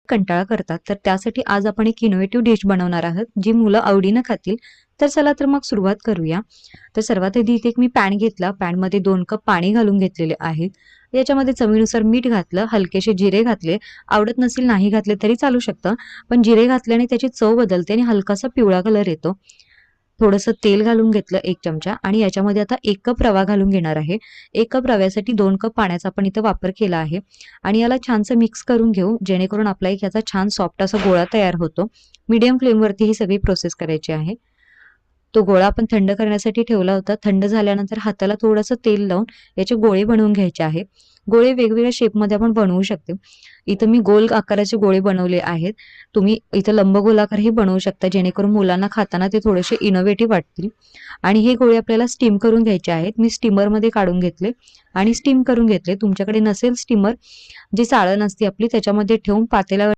कंटाळा करतात, तर त्यासाठी आज आपण एक इनोव्हेटिव्ह डिश बनवणार आहोत, जी मुलं आवडीनं खातील. तर चला तर मग सुरुवात करूया. तर सर्वात आधी इथे एक मी पॅन घेतला. पॅनमध्ये 2 कप पाणी घालून घेतलेले आहेत. याच्यामध्ये चवीनुसार मीठ घातलं, हलकेसे जिरे घातले. आवडत नसेल नाही घातले तरी चालू शकतं, पण जिरे घातल्याने त्याची चव बदलते आणि हलकासा पिवळा कलर येतो. थोडंसं तेल घालून घेतलं 1 चमचा आणि याच्यामध्ये आता 1 कप रवा घालून घेणार आहे. 1 कप रव्यासाठी 2 कप पाण्याचा आपण इथं वापर केला आहे आणि याला छानसं मिक्स करून घेऊ, जेणेकरून आपला एक याचा छान सॉफ्ट असा गोळा तयार होतो. मीडियम फ्लेमवरती ही सगळी प्रोसेस करायची आहे. तो गोळा आपण थंड करण्यासाठी ठेवला होता. थंड झाल्यानंतर हाताला थोडंसं तेल लावून याचे गोळे बनवून घ्यायचे आहे. गोळे वेगवेगळ्या शेपमध्ये आपण बनवू शकतो. इथं मी गोल आकाराचे गोळे बनवले आहेत. तुम्ही इथं लंबगोलाकारही बनवू शकता, जेणेकरून मुलांना खाताना ते थोडेसे इनोव्हेटिव्ह वाटतील. आणि हे गोळे आपल्याला स्टीम करून घ्यायचे आहेत. मी स्टीमरमध्ये काढून घेतले आणि स्टीम करून घेतले. तुमच्याकडे नसेल स्टीमर, जी चाळण असते आपली, त्याच्यामध्ये ठेवून पातेल्यावर